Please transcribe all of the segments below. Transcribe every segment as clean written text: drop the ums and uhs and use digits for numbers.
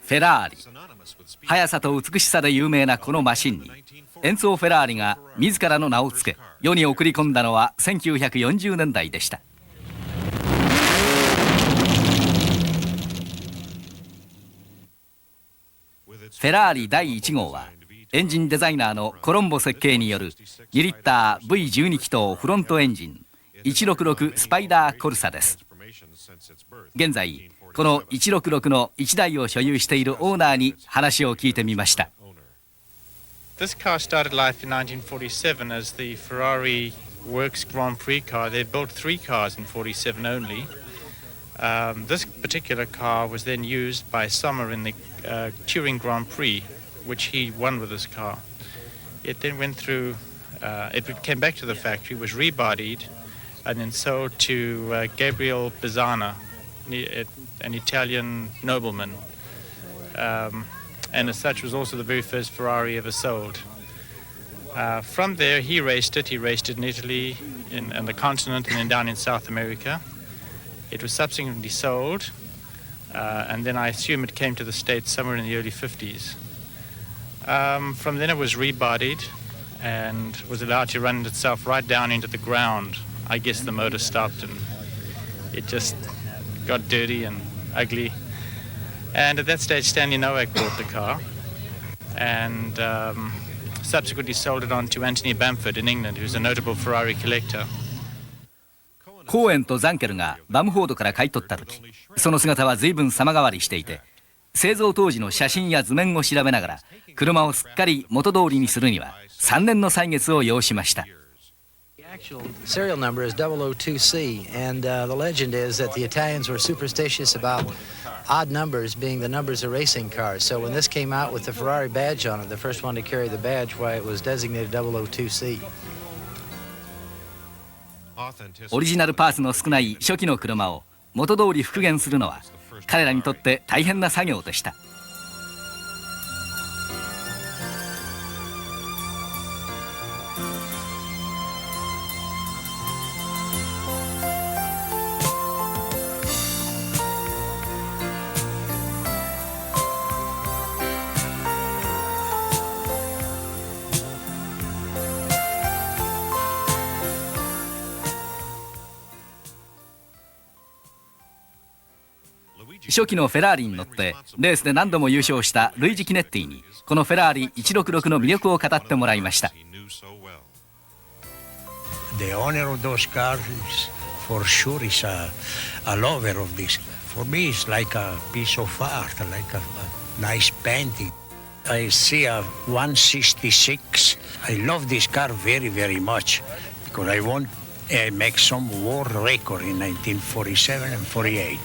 フェラーリ。速さと美しさで有名なこのマシンにエンツォ・フェラーリが自らの名を付け世に送り込んだのは1940年代でした。フェラーリ第1号はエンジンデザイナーのコロンボ設計による2リッター V12 気筒フロントエンジン166スパイダーコルサです。現在この166の1台を所有しているオーナーに話を聞いてみました。This car started life in 1947 as the Ferrari Works Grand Prix car. They built 3 cars in 47 only. This particular car was then used by Sommer in the Turing Grand Prix, which he won with this car. It then went through, it came back to the factory, was rebodied, and then sold to Gabriel Pisana, an Italian nobleman. And as such was also the very first Ferrari ever sold. From there he raced it in Italy, on the continent, and then down in South America. It was subsequently sold, and then I assume it came to the States somewhere in the early 50s. From then it was rebodied and was allowed to run itself right down into the ground. I guess the motor stopped and it just got dirty and ugly. And at that stage, Stanley Nowak bought the car and subsequently sold it on to Anthony Bamford in England, who's a notable Ferrari collector. コーエンとザンケルがバムフォードから買い取った時、その姿は随分様変わりしていて、製造当時の写真や図面を調べながら車をすっかり元通りにするには3年の歳月を要しました。Actual serial number is 002C, and the legend is that the Italians were superstitious about odd numbers being the numbers of racing cars. So when this came out with the Ferrari badge on it, the first one to carry the badge, why it was designated 002C. オリジナルパーツの少ない初期の車を元通り復元するのは彼らにとって大変な作業でした。初期のフェラーリに乗ってレースで何度も優勝したルイジ・キネッティにこのフェラーリ166の魅力を語ってもらいました。The owner of those cars for sure is a lover of this. For me it's like a piece of art, like a nice painting. I see a 166. I love this car very, very much because I want to make some world record in 1947 and 48.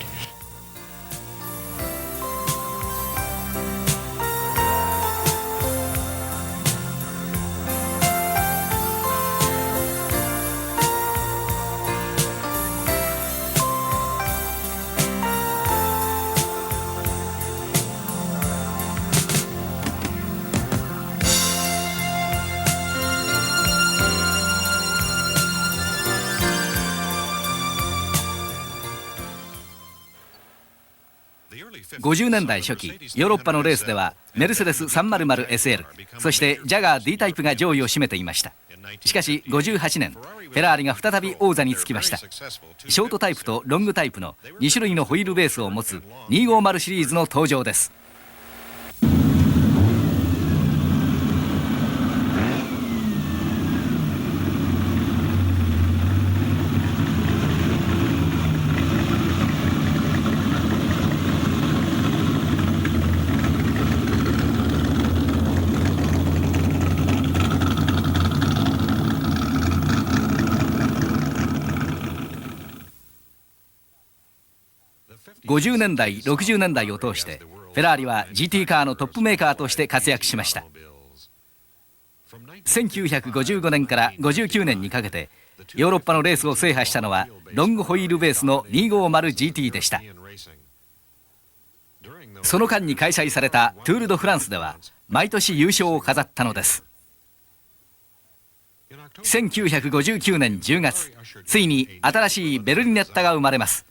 50年代初期ヨーロッパのレースではメルセデス 300SL そしてジャガー D タイプが上位を占めていました。しかし58年フェラーリが再び王座につきました。ショートタイプとロングタイプの2種類のホイールベースを持つ250シリーズの登場です。50年代60年代を通してフェラーリは GT カーのトップメーカーとして活躍しました。1955年から59年にかけてヨーロッパのレースを制覇したのはロングホイールベースの 250GT でした。その間に開催されたトゥール・ド・フランスでは毎年優勝を飾ったのです。1959年10月ついに新しいベルリネッタが生まれます。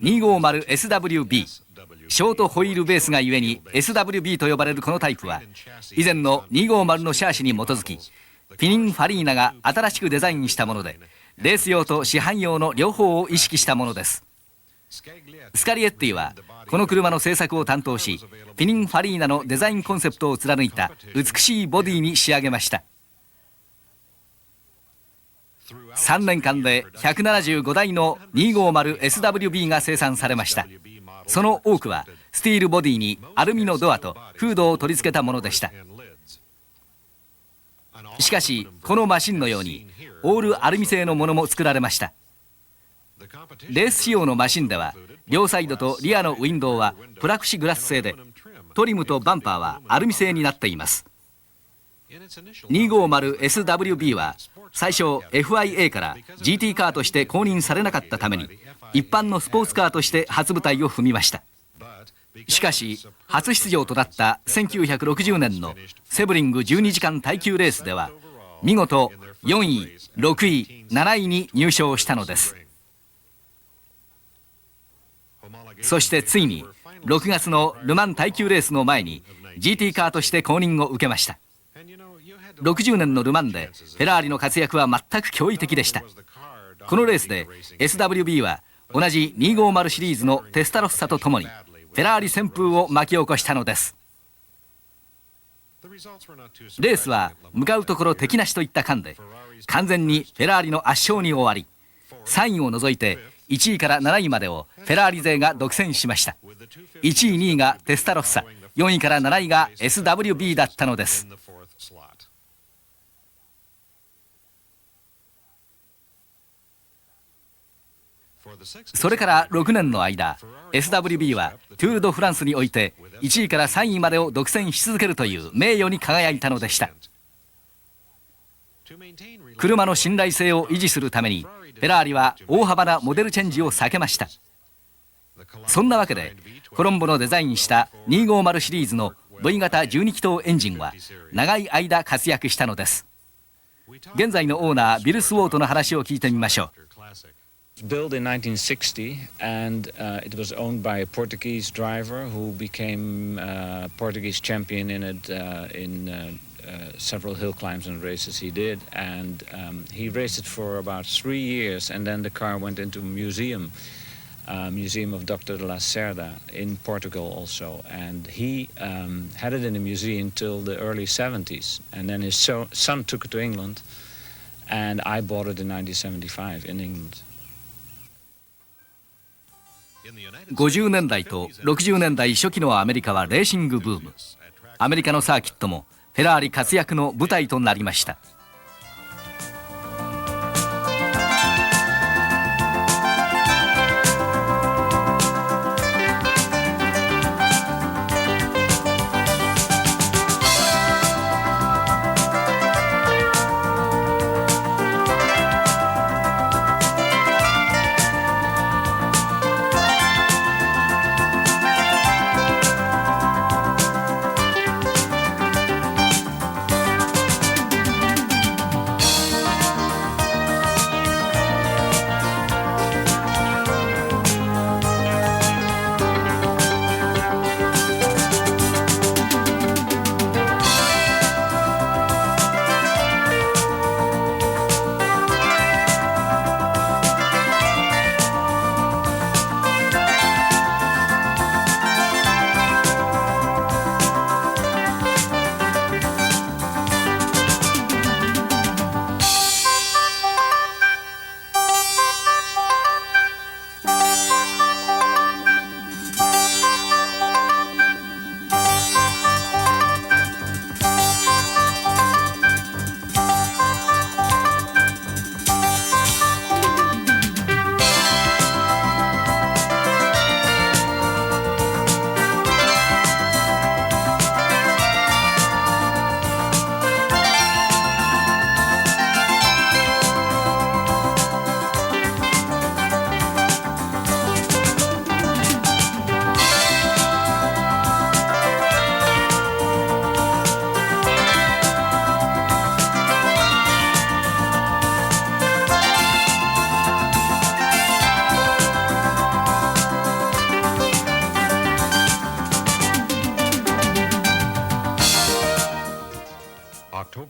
250SWB、ショートホイールベースがゆえに SWB と呼ばれるこのタイプは、以前の250のシャーシに基づき、ピニン・ファリーナが新しくデザインしたもので、レース用と市販用の両方を意識したものです。スカリエッティはこの車の製作を担当し、ピニン・ファリーナのデザインコンセプトを貫いた美しいボディに仕上げました。3年間で175台の 250SWB が生産されました。その多くはスティールボディにアルミのドアとフードを取り付けたものでした。しかしこのマシンのようにオールアルミ製のものも作られました。レース仕様のマシンでは両サイドとリアのウィンドウはプラクシグラス製で、トリムとバンパーはアルミ製になっています。250SWB は最初 FIA から GT カーとして公認されなかったために、一般のスポーツカーとして初舞台を踏みました。しかし初出場となった1960年のセブリング12時間耐久レースでは見事4位、6位、7位に入賞したのです。そしてついに6月のルマン耐久レースの前に GT カーとして公認を受けました。60年のルマンでフェラーリの活躍は全く驚異的でした。このレースで SWB は同じ250シリーズのテスタロッサとともにフェラーリ旋風を巻き起こしたのです。レースは向かうところ敵なしといった感で完全にフェラーリの圧勝に終わり、3位を除いて1位から7位までをフェラーリ勢が独占しました。1位、2位がテスタロッサ、4位から7位が SWB だったのです。それから6年の間 SWB はトゥール・ド・フランスにおいて1位から3位までを独占し続けるという名誉に輝いたのでした。車の信頼性を維持するためにフェラーリは大幅なモデルチェンジを避けました。そんなわけでコロンボのデザインした250シリーズの V 型12気筒エンジンは長い間活躍したのです。現在のオーナービル・スウォートの話を聞いてみましょう。Built in 1960, and it was owned by a Portuguese driver who became Portuguese champion in it in several hill climbs and races he did. And he raced it for about 3 years, and then the car went into a museum of Dr. de la Cerda in Portugal also. And he had it in the museum until the early 70s. And then his son took it to England, and I bought it in 1975 in England. 50年代と60年代初期のアメリカはレーシングブーム。アメリカのサーキットもフェラーリ活躍の舞台となりました。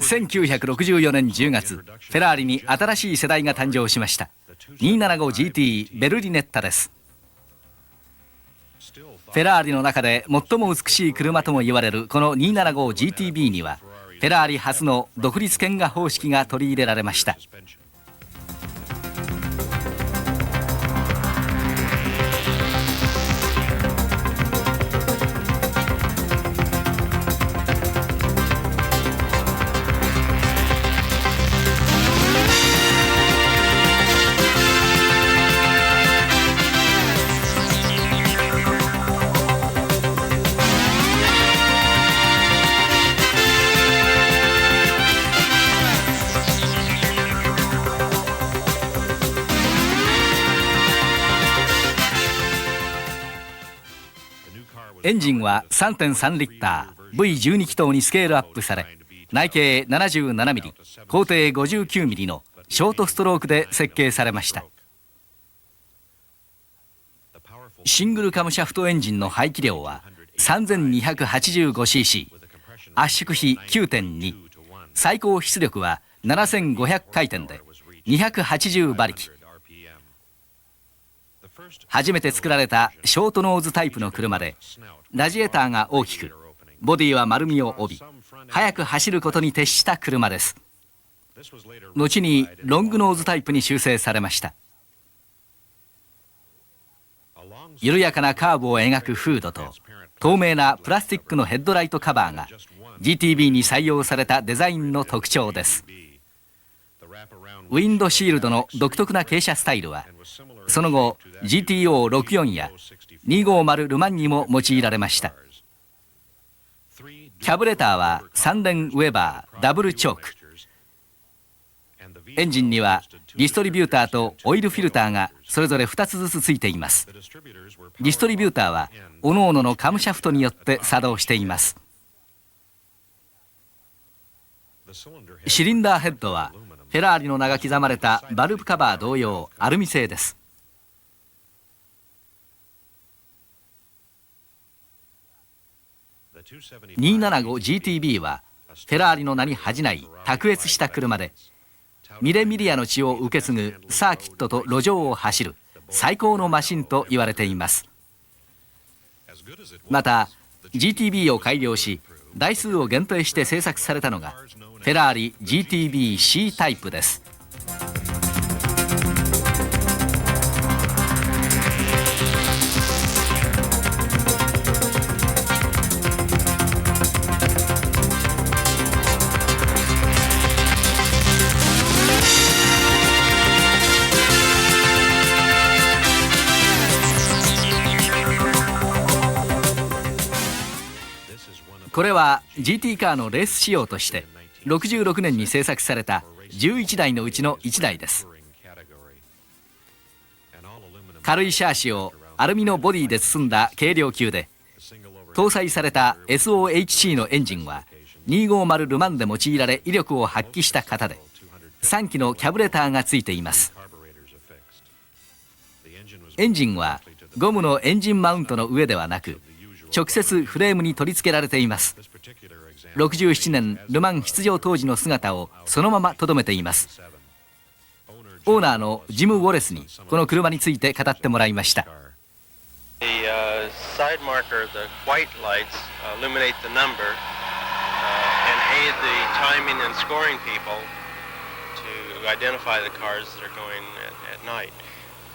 1964年10月、フェラーリに新しい世代が誕生しました。 275GT ベルリネッタです。フェラーリの中で最も美しい車とも言われるこの 275GTB には、フェラーリ初の独立懸架方式が取り入れられました。エンジンは 3.3 リッター V12 気筒にスケールアップされ、内径77ミリ、高低59ミリのショートストロークで設計されました。シングルカムシャフトエンジンの排気量は 3285cc、 圧縮比 9.2、 最高出力は7500回転で280馬力。初めて作られたショートノーズタイプの車で、ラジエーターが大きく、ボディは丸みを帯び、速く走ることに徹した車です。後にロングノーズタイプに修正されました。緩やかなカーブを描くフードと透明なプラスチックのヘッドライトカバーが GTB に採用されたデザインの特徴です。ウィンドシールドの独特な傾斜スタイルは、その後 GTO64 や250ルマンにも用いられました。キャブレターは3連ウェバーダブルチョーク。エンジンにはディストリビューターとオイルフィルターがそれぞれ2つずつついています。ディストリビューターは各々のカムシャフトによって作動しています。シリンダーヘッドはフェラーリの名が刻まれたバルブカバー同様アルミ製です。275GTB はフェラーリの名に恥じない卓越した車で、ミレミリアの血を受け継ぐサーキットと路上を走る最高のマシンと言われています。また GTB を改良し台数を限定して製作されたのがフェラーリ GTB-C タイプです。これは GT カーのレース仕様として66年に製作された11台のうちの1台です。軽いシャーシをアルミのボディで包んだ軽量級で、搭載された SOHC のエンジンは250ルマンで用いられ威力を発揮した型で、3機のキャブレターがついています。エンジンはゴムのエンジンマウントの上ではなく、直接フレームに取り付けられています。67年ルマン出場当時の姿をそのまま留めています。オーナーのジム・ウォレスにこの車について語ってもらいました。The side marker, the white lights illuminate the number and aid the timing and scoring people to identify the cars that are going at night.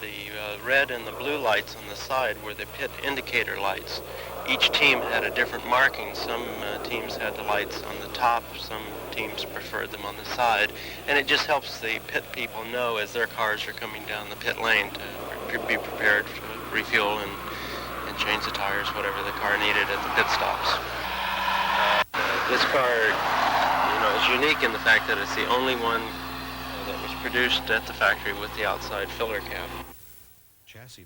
The red and the blue lights on the side were the pit indicator lights. Each team had a different marking. Some teams had the lights on the top, some teams preferred them on the side, and it just helps the pit people know as their cars are coming down the pit lane to be prepared to refuel and change the tires, whatever the car needed at the pit stops. This car, is unique in the fact that it's the only one that was produced at the factory with the outside filler cap.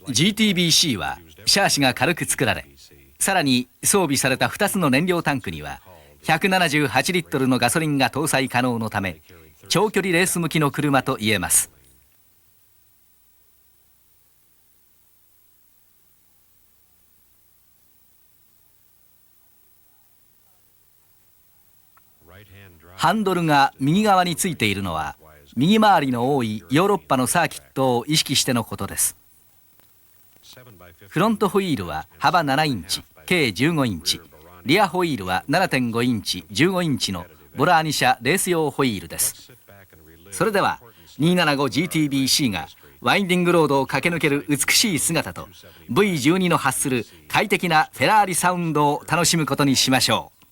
GTB-C はシャーシが軽く作られ、さらに装備された2つの燃料タンクには178リットルのガソリンが搭載可能のため、長距離レース向きの車と言えます。ハンドルが右側についているのは右回りの多いヨーロッパのサーキットを意識してのことです。フロントホイールは幅7インチ計15インチ、リアホイールは 7.5 インチ15インチのボラーニ社レース用ホイールです。それでは 275GTB-C がワインディングロードを駆け抜ける美しい姿と V12 の発する快適なフェラーリサウンドを楽しむことにしましょう。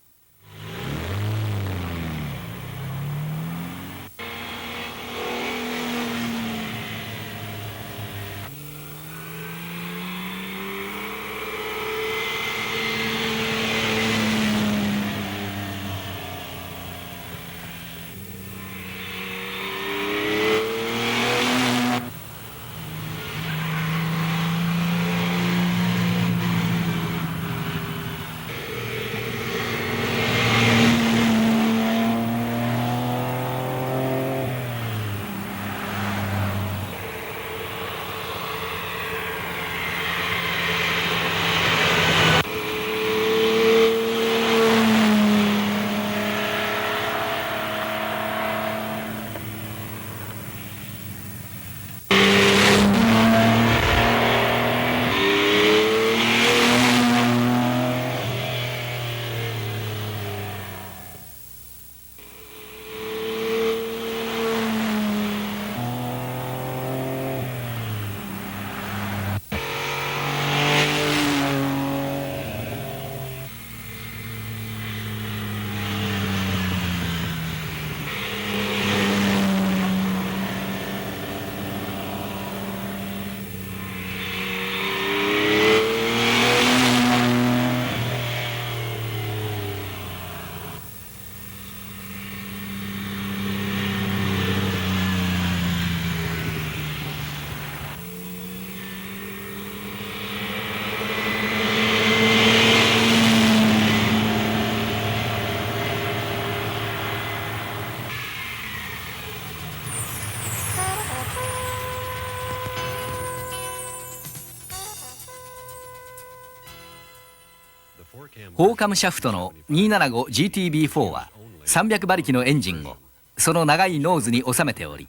ホーカムシャフトの 275GTB-4 は300馬力のエンジンをその長いノーズに収めており、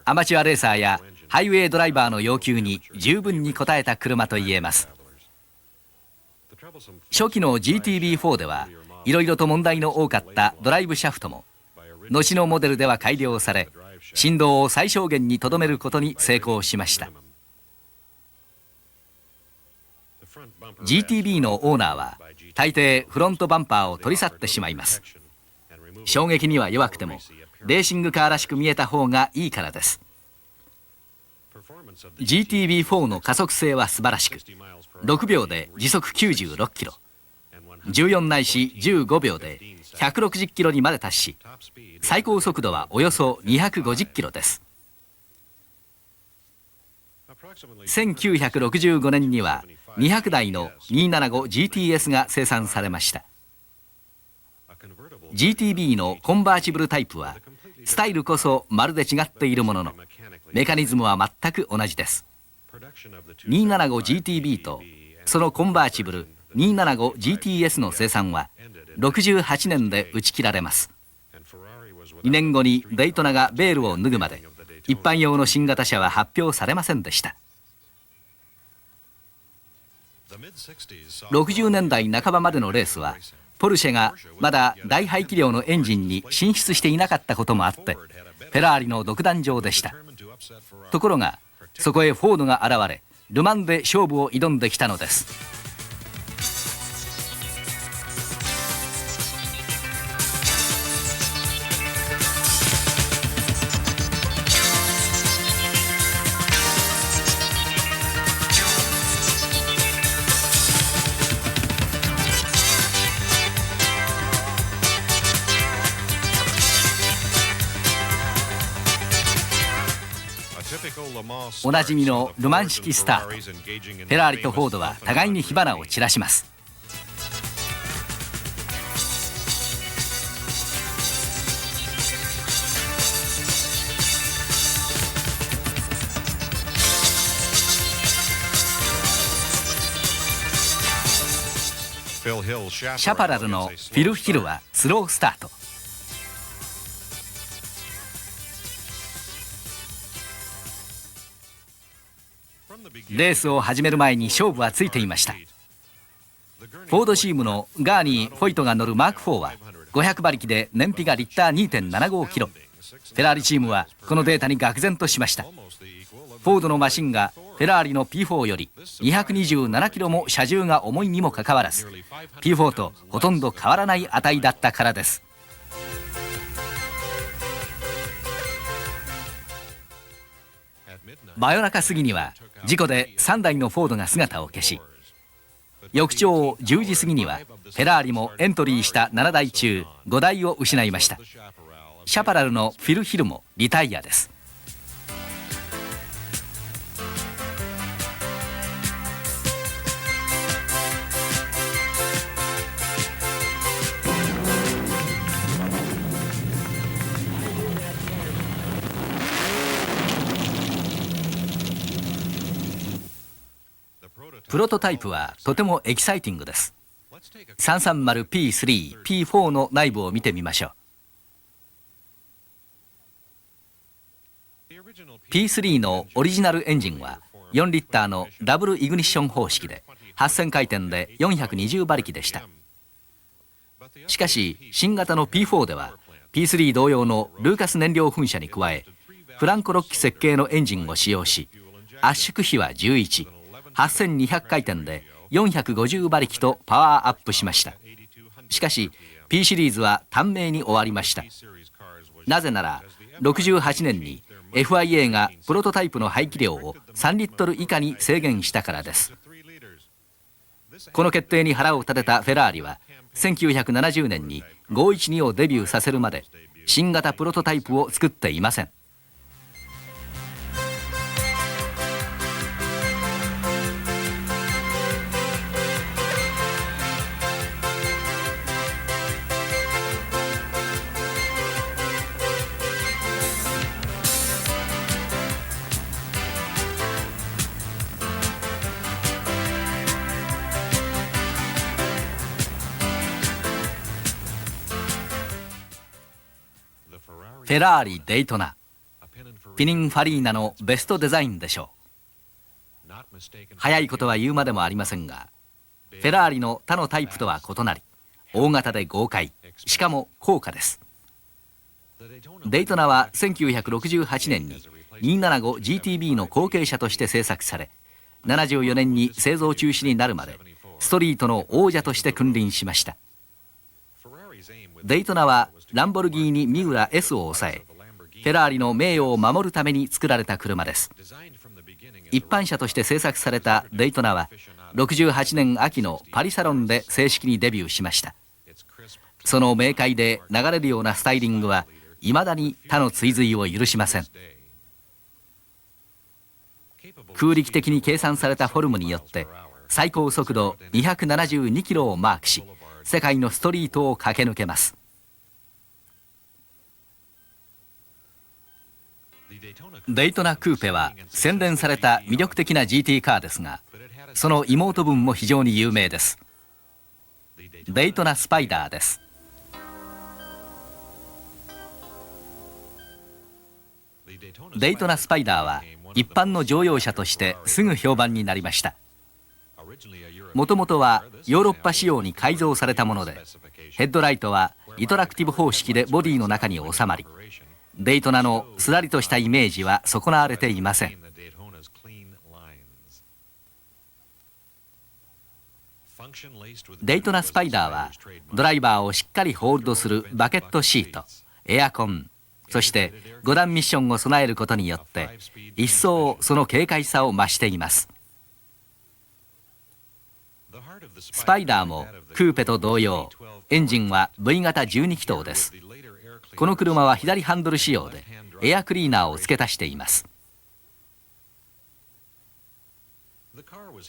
アマチュアレーサーやハイウェイドライバーの要求に十分に応えた車といえます。初期の GTB-4 ではいろいろと問題の多かったドライブシャフトも後のモデルでは改良され、振動を最小限にとどめることに成功しました。 GTB のオーナーは大抵フロントバンパーを取り去ってしまいます。衝撃には弱くてもレーシングカーらしく見えた方がいいからです。 GTB-4 の加速性は素晴らしく、6秒で時速96キロ、14ないし15秒で160キロにまで達し、最高速度はおよそ250キロです。1965年には200台の 275GTS が生産されました。 GTB のコンバーチブルタイプはスタイルこそまるで違っているもののメカニズムは全く同じです。 275GTB とそのコンバーチブル 275GTS の生産は68年で打ち切られます。2年後にデイトナがベールを脱ぐまで一般用の新型車は発表されませんでした。60年代半ばまでのレースはポルシェがまだ大排気量のエンジンに進出していなかったこともあってフェラーリの独壇場でした。ところがそこへフォードが現れルマンで勝負を挑んできたのです。おなじみのルマン式スタート、フェラーリとフォードは互いに火花を散らします。シャパラルのフィル・ヒルはスロースタート、レースを始める前に勝負はついていました。フォードチームのガーニー・フォイトが乗るマーク4は500馬力で燃費がリッター 2.75 キロ。フェラーリチームはこのデータに愕然としました。フォードのマシンがフェラーリの P4 より227キロも車重が重いにもかかわらず P4 とほとんど変わらない値だったからです。真夜中過ぎには事故で3台のフォードが姿を消し、翌朝10時過ぎにはフェラーリもエントリーした7台中5台を失いました。シャパラルのフィル・ヒルもリタイアです。プロトタイプはとてもエキサイティングです。 330P3、P4 の内部を見てみましょう。 P3 のオリジナルエンジンは4リッターのダブルイグニッション方式で8000回転で420馬力でした。しかし新型の P4 では P3 同様のルーカス燃料噴射に加えフランコロッキ設計のエンジンを使用し、圧縮比は11、8200回転で450馬力とパワーアップしました。しかし P シリーズは短命に終わりました。なぜなら68年に FIA がプロトタイプの排気量を3リットル以下に制限したからです。この決定に腹を立てたフェラーリは1970年に512をデビューさせるまで新型プロトタイプを作っていません。フェラーリ・デイトナ、ピニンファリーナのベストデザインでしょう。早いことは言うまでもありませんが、フェラーリの他のタイプとは異なり大型で豪快、しかも高価です。デイトナは1968年に 275GTB の後継車として製作され、74年に製造中止になるまでストリートの王者として君臨しました。デイトナはランボルギーニ・ミウラ S を抑え、フェラーリの名誉を守るために作られた車です。一般車として製作されたデイトナは68年秋のパリサロンで正式にデビューしました。その明快で流れるようなスタイリングはいまだに他の追随を許しません。空力的に計算されたフォルムによって最高速度272キロをマークし、世界のストリートを駆け抜けます。デイトナクーペは洗練された魅力的な GT カーですが、その妹分も非常に有名です。デイトナスパイダーです。デイトナスパイダーは一般の乗用車としてすぐ評判になりました。もともとはヨーロッパ仕様に改造されたもので、ヘッドライトはイトラクティブ方式でボディの中に収まり、デイトナのすらりとしたイメージは損なわれていません。デイトナスパイダーはドライバーをしっかりホールドするバケットシート、エアコン、そして5段ミッションを備えることによって一層その軽快さを増しています。スパイダーもクーペと同様、エンジンは V 型12気筒です。この車は左ハンドル仕様でエアクリーナーを付け足しています。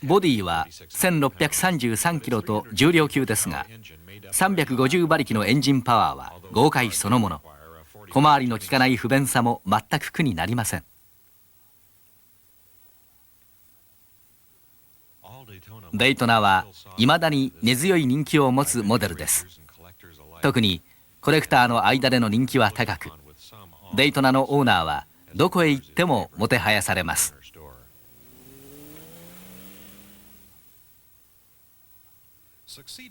ボディは1633キロと重量級ですが、350馬力のエンジンパワーは豪快そのもの。小回りの利かない不便さも全く苦になりません。デイトナはいまだに根強い人気を持つモデルです。特にコレクターの間での人気は高く、デイトナのオーナーはどこへ行ってももてはやされます。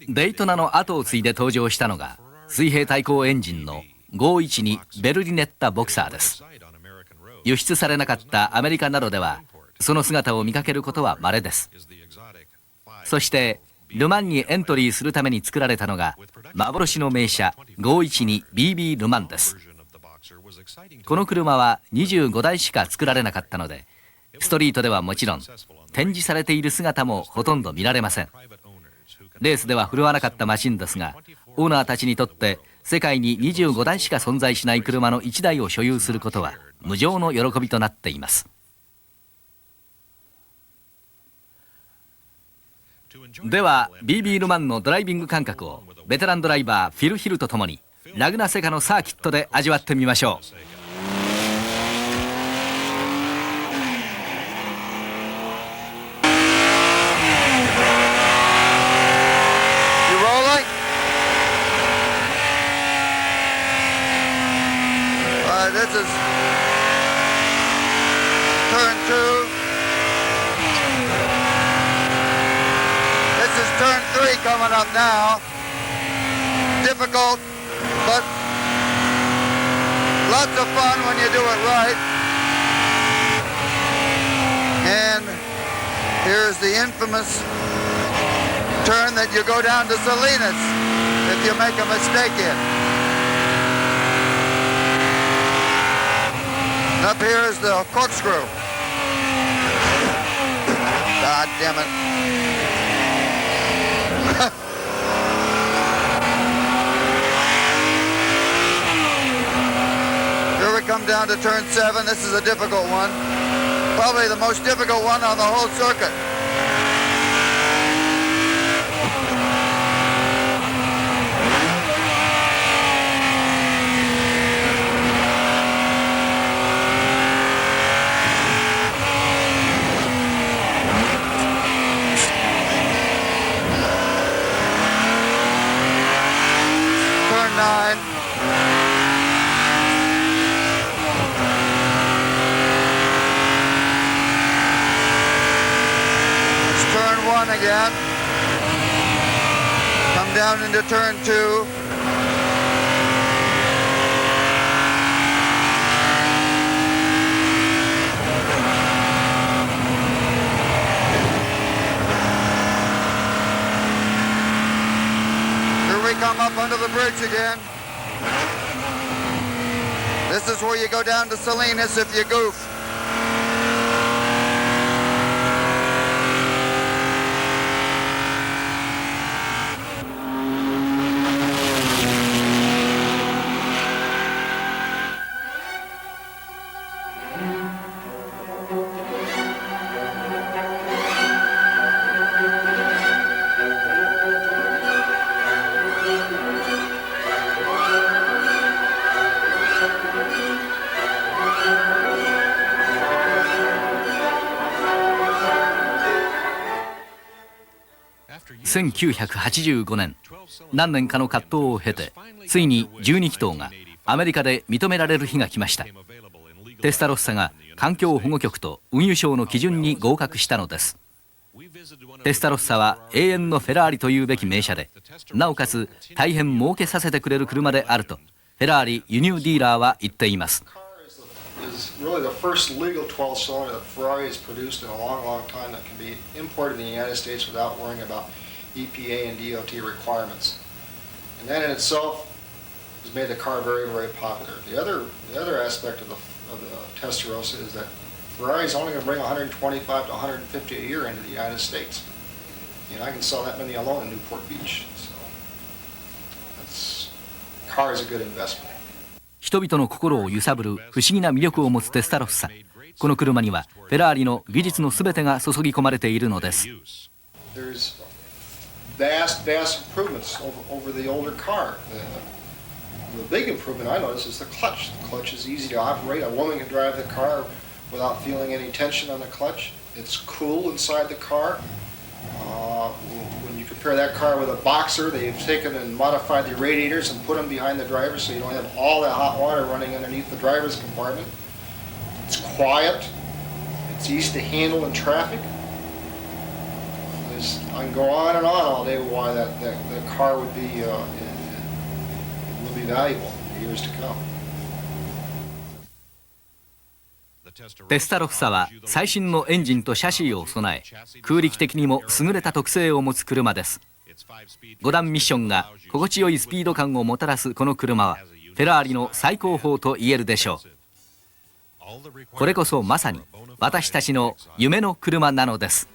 デイトナの後を継いで登場したのが水平対向エンジンの512ベルリネッタボクサーです。輸出されなかったアメリカなどではその姿を見かけることは稀です。そしてルマンにエントリーするために作られたのが幻の名車 512BB ルマンです。この車は25台しか作られなかったので、ストリートではもちろん展示されている姿もほとんど見られません。レースでは振るわなかったマシンですが、オーナーたちにとって世界に25台しか存在しない車の1台を所有することは無上の喜びとなっています。では BB ルマンのドライビング感覚をベテランドライバーフィル・ヒルとともにラグナセカのサーキットで味わってみましょう。This is turn 2. This is turn 3 coming up now. Difficult, but lots of fun when you do it right. And here's the infamous turn that you go down to Salinas if you make a mistake in. Up here is the corkscrew. God damn it. Here we come down to turn 7. This is a difficult one. Probably the most difficult one on the whole circuit. Again. Come down into turn 2. Here we come up under the bridge again. This is where you go down to Salinas if you goof.1985年、何年かの葛藤を経てついに12気筒がアメリカで認められる日が来ました。テスタロッサが環境保護局と運輸省の基準に合格したのです。テスタロッサは永遠のフェラーリというべき名車で、なおかつ大変儲けさせてくれる車であるとフェラーリ輸入ディーラーは言っています。Is really the first legal 12-cylinder that Ferrari has produced in a long, long time that can be imported in the United States without worrying about EPA and DOT requirements. And that in itself has made the car very, very popular. The other aspect of the Testarossa is that Ferrari is only going to bring 125 to 150 a year into the United States. You know, I can sell that many alone in Newport Beach. So car is a good investment.人々の心を揺さぶる不思議な魅力を持つテスタロッサ。この車にはフェラーリの技術のすべてが注ぎ込まれているのです。There's vast improvements over the older car. The big improvement I noticed is the clutch. The clutch is easy to operate. A woman can drive the car without feeling any tension on the clutch. It's cool inside the car. When you compare that car with a Boxer, they've taken and modified the radiators and put them behind the driver so you don't have all that hot water running underneath the driver's compartment. It's quiet. It's easy to handle in traffic. I can go on and on all day why that car would be valuable in years to come. テスタロフサは最新のエンジンとシャシーを備え、空力的にも優れた特性を持つ車です。5段ミッションが心地よいスピード感をもたらすこの車はフェラーリの最高峰と言えるでしょう。これこそまさに私たちの夢の車なのです。